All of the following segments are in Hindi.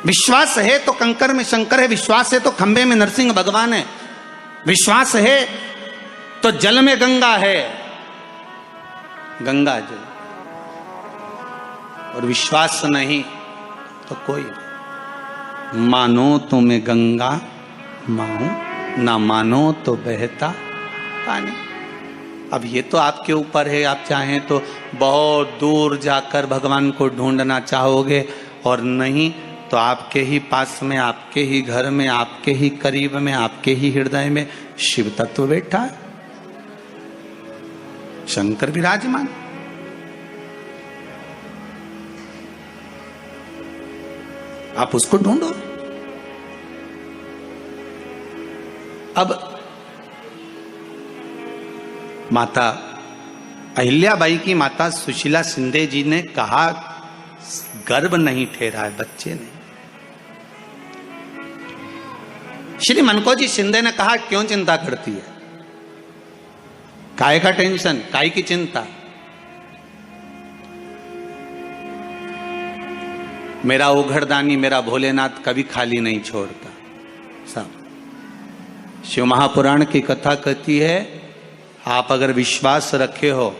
विश्वास है तो कंकर में शंकर है, विश्वास है तो खंबे में नरसिंह भगवान है, विश्वास है तो जल में गंगा है, गंगा जल, और विश्वास नहीं तो कोई। मानो तो मैं गंगा माहूं, ना मानो तो बहता पानी। अब ये तो आपके ऊपर है, आप चाहें तो बहुत दूर जाकर भगवान को ढूंढना चाहोगे, और नहीं तो आपके ही पास में, आपके ही घर में, आपके ही करीब में, आपके ही हृदय में शिव तत्व बैठा है, शंकर विराजमान। आप उसको ढूंढो। अब माता अहिल्याबाई की माता सुशीला शिंदे जी ने कहा, गर्भ नहीं ठहरा है, बच्चे नहीं। श्री मनकोजी शिंदे ने कहा, क्यों चिंता करती है, काय का टेंशन, काय की चिंता। मेरा उघड़दानी, मेरा भोलेनाथ कभी खाली नहीं छोड़ता। सब शिव महापुराण की कथा कहती है, आप अगर विश्वास रखे हो,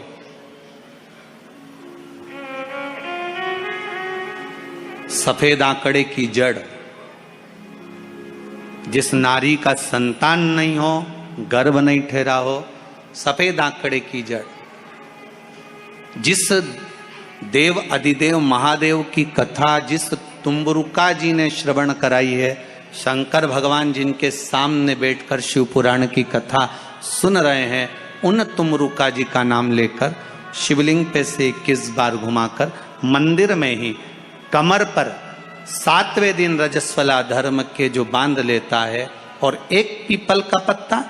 सफेद आंकड़े की जड़, जिस नारी का संतान नहीं हो, गर्भ नहीं ठहरा हो, सफेद आंकड़े की जड़, जिस देव अधिदेव महादेव की कथा जिस तुम्बरुका जी ने श्रवण कराई है, शंकर भगवान जिनके सामने बैठकर शिव पुराण की कथा सुन रहे हैं, उन तुमरुका जी का नाम लेकर शिवलिंग पे से 21 बार घुमाकर मंदिर में ही कमर पर 7वें दिन रजस्वला धर्म के जो बांध लेता है, और एक पीपल का पत्ता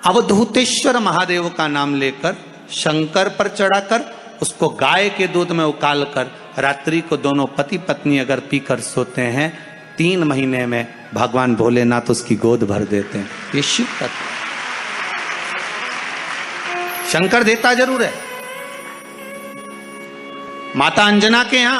अवधूतेश्वर महादेव का नाम लेकर शंकर पर चढ़ाकर उसको गाय के दूध में उकाल कर रात्रि को दोनों पति पत्नी अगर पीकर सोते हैं, 3 महीने में भगवान भोलेनाथ उसकी गोद भर देते हैं। ये शिव तत्व। शंकर देता जरूर है। माता अंजना के यहां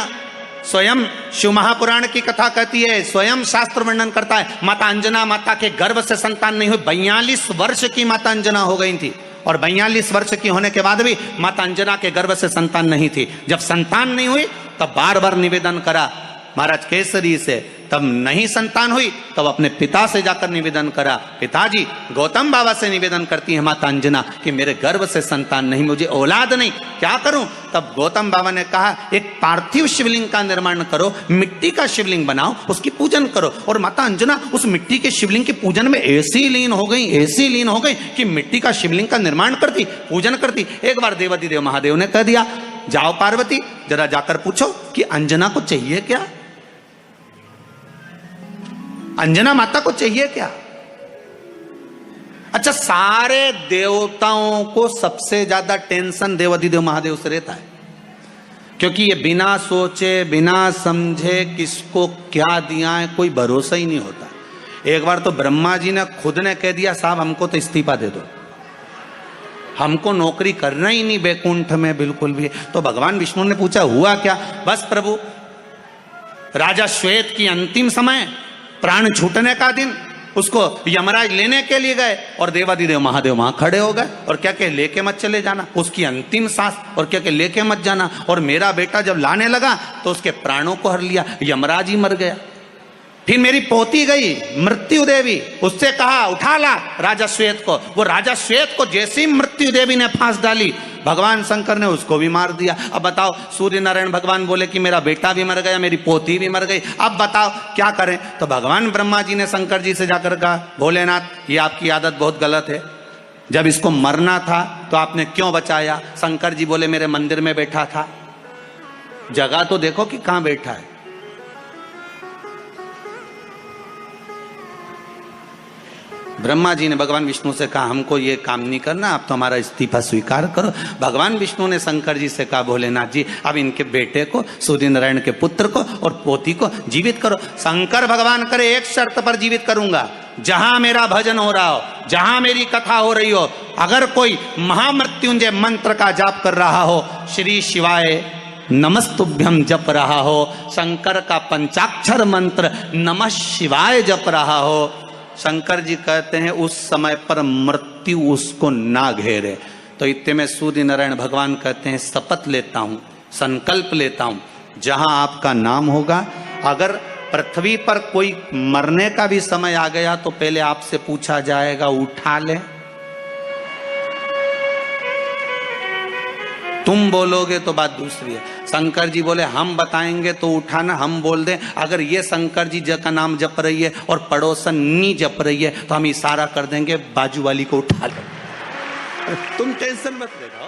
स्वयं शिव महापुराण की कथा कहती है, स्वयं शास्त्र वर्णन करता है, माता अंजना माता के गर्भ से संतान नहीं हुई। 42 वर्ष की माता अंजना हो गई थी, और 42 वर्ष की होने के बाद भी माता अंजना के गर्भ से संतान नहीं थी। जब संतान नहीं हुई तब बार बार निवेदन करा महाराज केसरी से, तब नहीं संतान हुई तब अपने पिता से जाकर निवेदन करा, पिताजी गौतम बाबा से निवेदन करती है माता अंजना कि मेरे गर्भ से संतान नहीं, मुझे औलाद नहीं, क्या करूं। तब गौतम बाबा ने कहा, एक पार्थिव शिवलिंग का निर्माण करो, मिट्टी का शिवलिंग बनाओ, उसकी पूजन करो। और माता अंजना उस मिट्टी के शिवलिंग के पूजन में ऐसी लीन हो गई, ऐसी लीन हो गई कि मिट्टी का शिवलिंग का निर्माण करती, पूजन करती। एक बार देवाधिदेव महादेव ने कह दिया, जाओ पार्वती जरा जाकर पूछो कि अंजना को चाहिए क्या, अंजना माता को चाहिए क्या। अच्छा, सारे देवताओं को सबसे ज्यादा टेंशन देवाधिदेव महादेव से रहता है, क्योंकि ये बिना सोचे बिना समझे किसको क्या दिया है कोई भरोसा ही नहीं होता। एक बार तो ब्रह्मा जी ने खुद ने कह दिया, साहब हमको तो इस्तीफा दे दो, हमको नौकरी करना ही नहीं बैकुंठ में बिल्कुल भी। तो भगवान विष्णु ने पूछा, हुआ क्या। बस प्रभु, राजा श्वेत की अंतिम समय, प्राण छूटने का दिन, उसको यमराज लेने के लिए गए, और देवाधिदेव महादेव वहां खड़े हो गए और क्या कहे, लेके मत चले जाना, उसकी अंतिम सांस, और क्या कहे, लेके मत जाना। और मेरा बेटा जब लाने लगा तो उसके प्राणों को हर लिया, यमराज ही मर गया। फिर मेरी पोती गई मृत्यु देवी, उससे कहा उठा ला राजा श्वेत को। वो राजा श्वेत को जैसी मृत्यु देवी ने फांस डाली, भगवान शंकर ने उसको भी मार दिया। अब बताओ, सूर्य नारायण भगवान बोले कि मेरा बेटा भी मर गया, मेरी पोती भी मर गई, अब बताओ क्या करें। तो भगवान ब्रह्मा जी ने शंकर जी से जाकर कहा, भोलेनाथ ये आपकी आदत बहुत गलत है, जब इसको मरना था तो आपने क्यों बचाया। शंकर जी बोले, मेरे मंदिर में बैठा था, जगह तो देखो कि कहां बैठा है। ब्रह्मा जी ने भगवान विष्णु से कहा, हमको ये काम नहीं करना, आप तो हमारा इस्तीफा स्वीकार करो। भगवान विष्णु ने शंकर जी से कहा, भोलेनाथ जी अब इनके बेटे को, सूर्य नारायण के पुत्र को और पोती को जीवित करो। शंकर भगवान करे, एक शर्त पर जीवित करूंगा, जहां मेरा भजन हो रहा हो, जहां मेरी कथा हो रही हो, अगर कोई महामृत्युंजय मंत्र का जाप कर रहा हो, श्री शिवाय नमस्तुभ्यम जप रहा हो, शंकर का पंचाक्षर मंत्र नमः शिवाय जप रहा हो, शंकर जी कहते हैं उस समय पर मृत्यु उसको ना घेरे। तो इतने में सूर्य नारायण भगवान कहते हैं शपथ लेता हूं, संकल्प लेता हूं, जहां आपका नाम होगा, अगर पृथ्वी पर कोई मरने का भी समय आ गया तो पहले आपसे पूछा जाएगा उठा ले। तुम बोलोगे तो बात दूसरी है। शंकर जी बोले हम बताएंगे तो उठाना, हम बोल दें अगर ये शंकर जी का नाम जप रही है और पड़ोसन नी जप रही है तो हम इशारा कर देंगे बाजू वाली को उठा लो। तुम टेंशन मत ले रहो,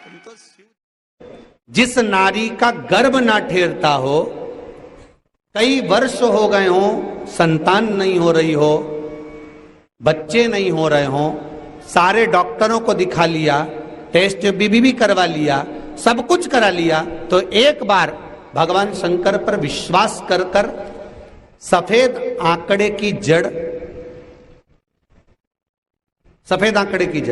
तुम तो जिस नारी का गर्भ ना ठेरता हो, कई वर्ष हो गए हो, संतान नहीं हो रही हो, बच्चे नहीं हो रहे हो, सारे डॉक्टरों को दिखा लिया, टेस्ट बीबी भी करवा लिया, सब कुछ करा लिया, तो एक बार भगवान शंकर पर विश्वास कर कर सफेद आंकड़े की जड़, सफेद आंकड़े की जड़